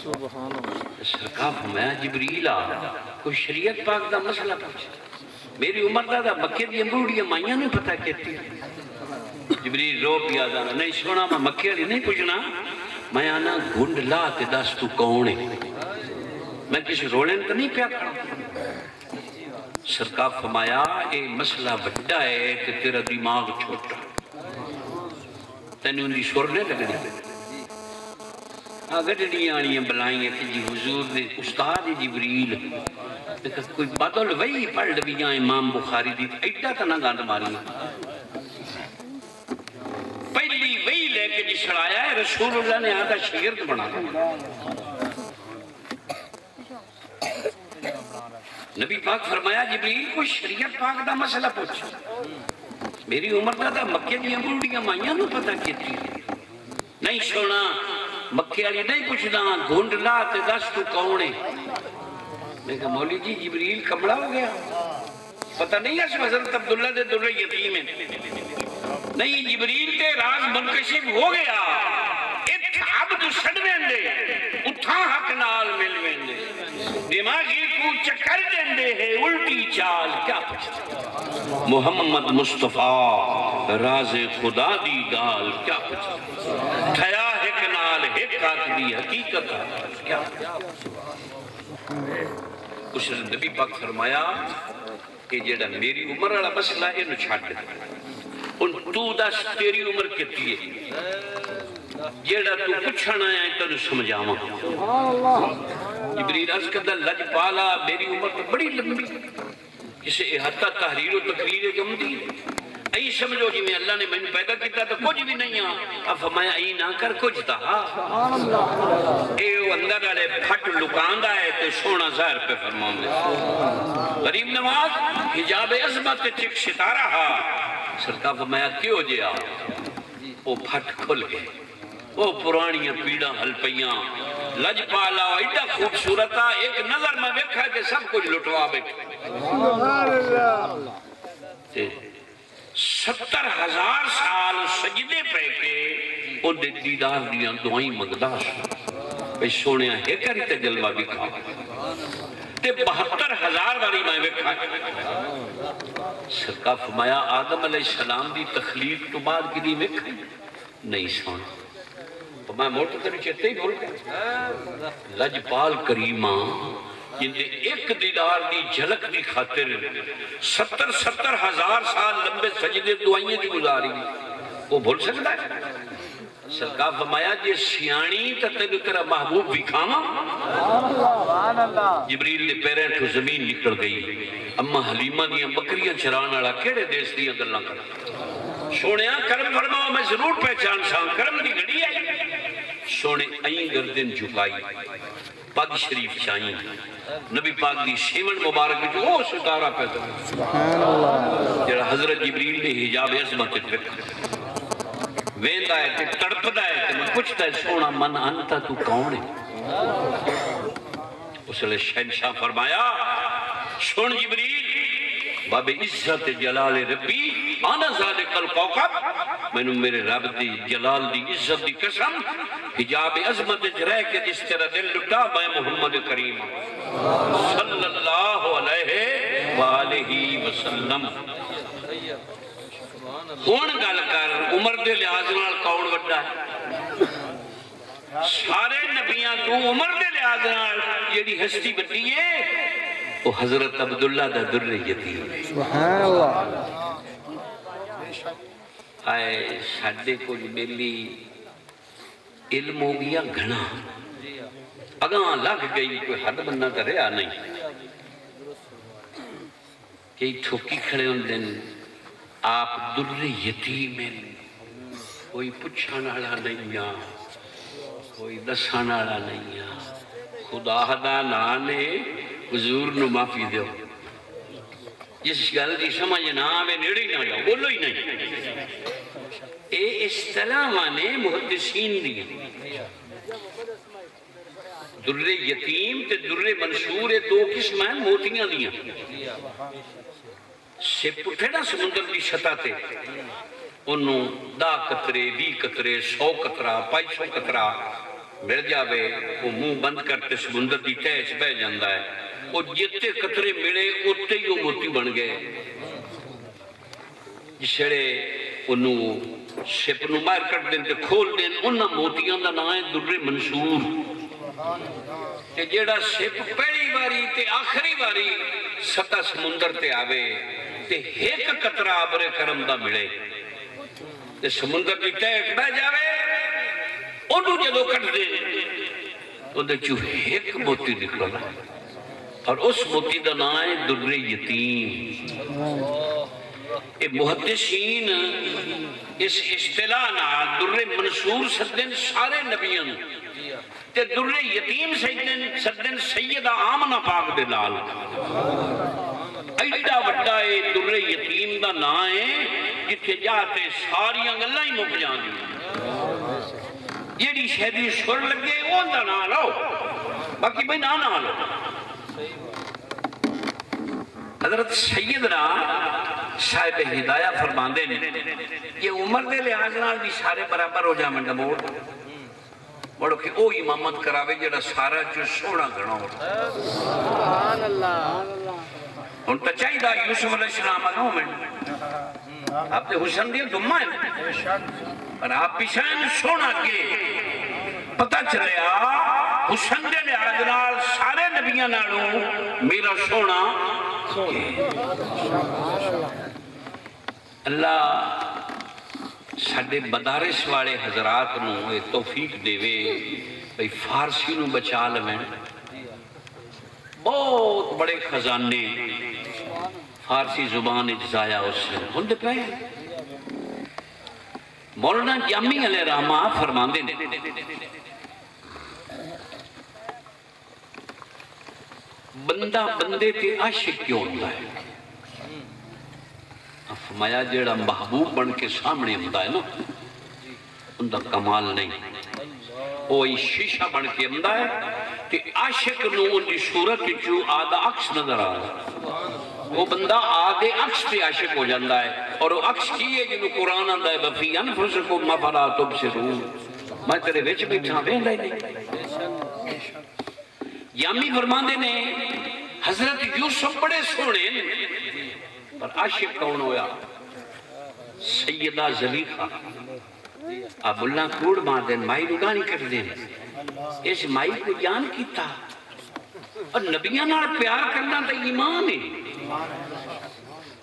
سرکار فرمایا جبریل آ کوئی شریعت پاک دا مسئلہ پوچھ میری عمر دا مکے دی انگوڑی مائیاں نہیں پتہ کہتی جبریل رو پیا دانا نہیں سونا میں مکے علی نہیں پوچھنا میں آنا گھنڈ لا تے دس تو کون ہے میں کسی رولن تو نہیں پیا کھڑا سرکار فرمایا اے مسئلہ بڑا ہے کہ تیرا دماغ چھوٹا تینوں اندھی شور نہیں لگنی گڈڑیاں آنیاں بلائیں کہ جی حضور دے استاد جبریل کوئی بدل وہی پڑھ لبیاں امام بخاری دی ایڈا تا نہ گاند ماری پہلی وہی لے کے جی چھڑایا ہے رسول اللہ نے آدھا شگرد بنا نبی پاک فرمایا جبریل کوئی شریعت پاک دا مسئلہ پوچھ میری عمر دا مکے دی انگوڑیاں مائیاں نو پتہ کیتی نہیں سونا مکے والی نہیں پوچھنا گھنڈ لا تے دس تو کون ہے میں کہا مولی جی جبریل کمڑا ہو گیا پتہ نہیں ہے حضرت عبداللہ دے در یتیم ہے نہیں جبریل تے راز منکشف ہو گیا ات عبد سڑویں دے اتھا حق نال ملویں دے دماغی کو چکر دیں دے ہے الٹی چال کیا پوچھتے محمد مصطفیٰ راز خدا دی گال کیا پوچھتے تھیا ایک نال ایک آدمی حقیقت کیا اس نے نبی پاک فرمایا کہ جیڑا میری عمر والا مسئلہ ہے انہوں چھاٹ دے ان تو دس تیری عمر کتی ہے جیڑا تو پچھانا ہے تو سمجھاواں جبریل عرض کردہ لج پالا میری عمر تو بڑی لمبی جسے احاطہ تحریر و تقریر جم دی ای سمجھو جی میں اللہ نے میں پیدا کیتا تو کچھ بھی نہیں ہاں اب فرمایا ای نہ کر کچھ دا اے وہ اندر والے پھٹ لکاندہ ہے تے سونا ظاہر پہ فرمان دے غریب نواز حجاب عظمت چک ستارہ ہا سرکار فرمایا کیوں جیا وہ پھٹ کھل گئے وہ پرانیاں پیڑاں حل پیاں لج پالا ایڈا خوبصورتا ایک نظر میں دیکھا کہ سب کچھ لٹوا بیٹھے 70,000 سال سجدے پہ کے ان دیدار دیاں دعائیں مقداش بے سونے ہے کری تے جلوہ بھی کھا تے 72,000 باری میں وکھا سرکار فرمایا آدم علیہ السلام دی تخلیق تو بعد کی دی وکھا نہیں سونا تو میں موٹر تری چہتے ہی بول گیا لجپال کریمہ جن دے ایک دیدار دی جھلک دی خاطر 70,000 سال لمبے سجدے دعائیں دی گزاری وہ بھول سکتا ہے سرکار فرمایا جی سیانی تا تینو تیرا محبوب بھی کھاما جبریل نے پیریں تو زمین نکل گئی اما حلیمہ دیا بکریاں چران آڑا کیڑے دیس دیا گلنا کر سوڑیاں کرم فرماؤ میں ضرور پہچان ساں کرم دی گھڑی ہے سونے این گردن جھکائی پاک شریف چاہیں نبی پاک دی شیون مبارک جو وہ ستارہ پیدا جڑا حضرت جبریل نے حجاب عظمت رکھا ویندہ ہے کہ تڑپدہ ہے کہ میں پوچھتا ہے سونا من انتا تو کون ہے اس نے شہنشاہ فرمایا سن جبریل باب عزت جلال ربی آنا ذالک القوقب میں نے میرے رب دی جلال دی عزت دی قسم حجاب عظمت جرہ کے جس طرح دل لٹا میں محمد کریم صلی اللہ علیہ وآلہ وسلم کون گل کر عمر دے لحاظ نال کون وڈا ہے سارے نبیاں تو عمر دے لحاظ نال جیڑی ہستی بڑی ہے وہ حضرت عبداللہ دا در یتیم سبحان اللہ آئے ساڑھے کو میلی علم ہو گیا گھنا اگاں لگ گئی کوئی حد بننا تا رہا نہیں کہ ٹھوکی کھڑے ہوں دن آپ در یتیم ہیں کوئی پچھانا آڑا نہیں ہے کوئی دسانا آڑا نہیں ہے خدا دا نانے حضور نو معافی دیو جس گل دی سمجھ نہ آوے نیڑے نہ جاؤ بولو ہی نہیں اے اصطلاحانے محدثین دی در یتیم تے در منشور دو قسم ہیں موتیاں دیاں سے پٹھے نا سمندر دی شطح تے انہوں 10 قطرے 20 قطرے 100 قطرہ 500 قطرہ مل جاوے وہ منہ بند کرتے سمندر دی تہہ چ بہ جاندا ہے وہ جتے قطرے ملے اتے ہی وہ موتی بن گئے جسڑے انہوں شپ نو مار کر دیں تے کھول دیں انہاں موتیاں دا نام ہے در منصور تے جیڑا شپ پہلی باری تے آخری باری سطح سمندر تے آوے تے ایک قطرہ آبر کرم دا ملے تے سمندر دی تہہ بہ جاوے انہوں جدو کٹ دے انہوں چو ایک موتی نکلا اور اس موتی دا نام ہے در یتیم اے محدثین اس اصطلاح نا در منصور سدن سارے نبیان تے در یتیم سدن سیدہ آمنہ پاک دے لال ایڈا وڈا اے در یتیم دا نا ہے جتھے جاتے ساریاں اللہ ہی مک جانی جیڑی شہدی سر لگے وہ دا نا لو باقی بھئی نا لو حضرت سیدنا صاحب ہدایہ فرماندے نے یہ عمر دے لحاظ نال بھی سارے برابر ہو جا منڈا موڑ بڑھو کہ او امامت کراوے جڑا سارا جو سونا گھنا ہو سبحان اللہ ان تا چاہی دا یوسف علیہ السلام آگاؤں میں آپ تے حسن دیا دمہ ہے اور آپ پیشان سونا کے پتہ چلے حسن دے لحاظ نال سارے نبیاں نالوں میرا سونا اللہ ساڑھے مدارس والے حضرات نو توفیق دے وے بھئی فارسی نو بچا لیں بہت بڑے خزانے فارسی زبان اجزایا اس سے ہن دے پہ مولانا جامی علیہ رحمہ فرماندے نے بندہ بندے تے عاشق کیوں ہوتا ہے فرمایا جیڑا محبوب بن کے سامنے ہوتا ہے نا ان دا کمال نہیں وہ شیشہ بن کے ہوتا ہے کہ عاشق نو ان کی صورت جو آدھا عکس نظر آ رہا وہ بندہ آدھے عکس پہ عاشق ہو جاتا ہے اور وہ عکس کی ہے جنہوں قرآن آدھا ہے وفی انفسکم افلا تبصرون میں تیرے وچ بیٹھا ویندا ہی نہیں یامی فرماندے نے حضرت یوسف بڑے سونے پر عاشق کون ہویا سیدہ زلیخہ اب اللہ کوڑ مار دیں مائی نگانی کر دیں اس مائی کو جان کیتا اور نبیان اور پیار کرنا تا ایمان ہے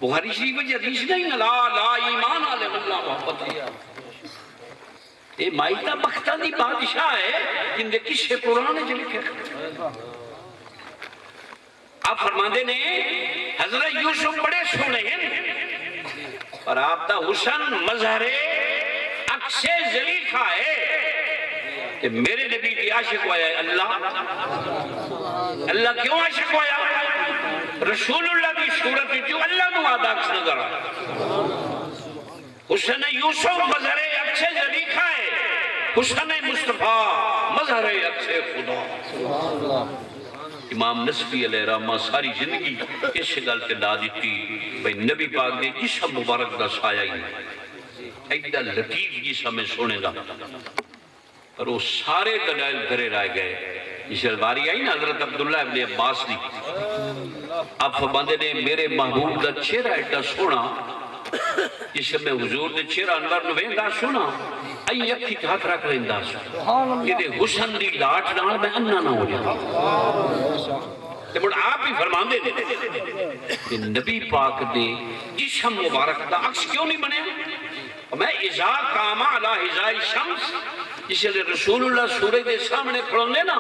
بخاری شریف وجہ حدیث نہیں لا ایمان آلے اللہ محبت ہے یہ مائی تا بختہ دی بادشاہ ہے جن دے کسے قرآن جو لکھے آپ فرماندے نے حضرت یوسف بڑے سونے ہیں اور آپ دا حسن مظہر عکس زلیخہ ہے کہ میرے نبی کی عاشق ہوا ہے اللہ کیوں عاشق ہوا ہے رسول اللہ کی صورت جو اللہ نو آدھا عکس نظر آیا حسن یوسف مظہر عکس زلیخہ ہے حسن مصطفیٰ مظہر عکس خدا امام نصفی علیہ رحمہ ساری زندگی اس گل تے لا دیتی بھئی نبی پاک نے جسم مبارک دا سایہ ہی ایڈا لطیف جسم میں سونے دا اور وہ سارے دلائل گھرے رہ گئے اس باری آئی نا حضرت عبداللہ ابن عباس نے آپ فرماندے نے میرے محبوب دا چہرہ ایڈا سونا جس میں حضور دے چہرہ انور نو ویندا سونا ائی اکھی ہاتھ رکھ لیندا سونا کہ حسن دی لاٹ نال میں انا نہ ہو جاواں تے مڑ آپ ہی فرماندے نے کہ نبی پاک دے جسم مبارک دا عکس کیوں نہیں بنے میں اذا قام علی ہزاء الشمس جس لئے رسول اللہ سورج دے سامنے کھڑوندے نا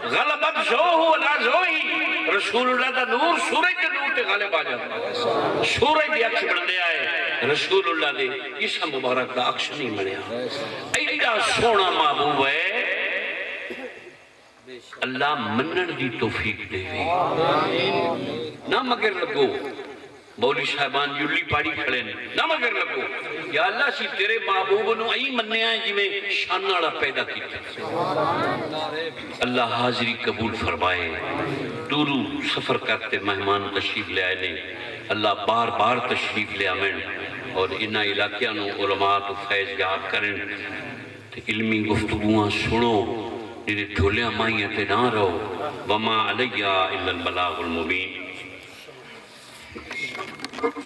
غلبت زوہ علی زوہی رسول اللہ دا نور سورج دے نور تے غالب آ جاتا سورج دے عکس بن دے آئے رسول اللہ دے جسم مبارک دا عکس نہیں بنیا ایڈا سونا محبوب ہے اللہ منن دی توفیق دے نہ مگر لگو مولی صاحبان یولی پاڑی کھڑے نے نہ مگر لگو یا اللہ سی تیرے محبوب نو ای مننے آئے جی میں شاناڑا پیدا کیتا اللہ حاضری قبول فرمائے دورو سفر کرتے مہمان تشریف لے آئے نے اللہ بار بار تشریف لے آمین اور انہا علاقیاں نو علماء تو فیض یاد کریں علمی گفتگوان سنو جنہیں ٹھولیاں مائیاں تے نہ رہو وما علیہ الا البلاغ المبین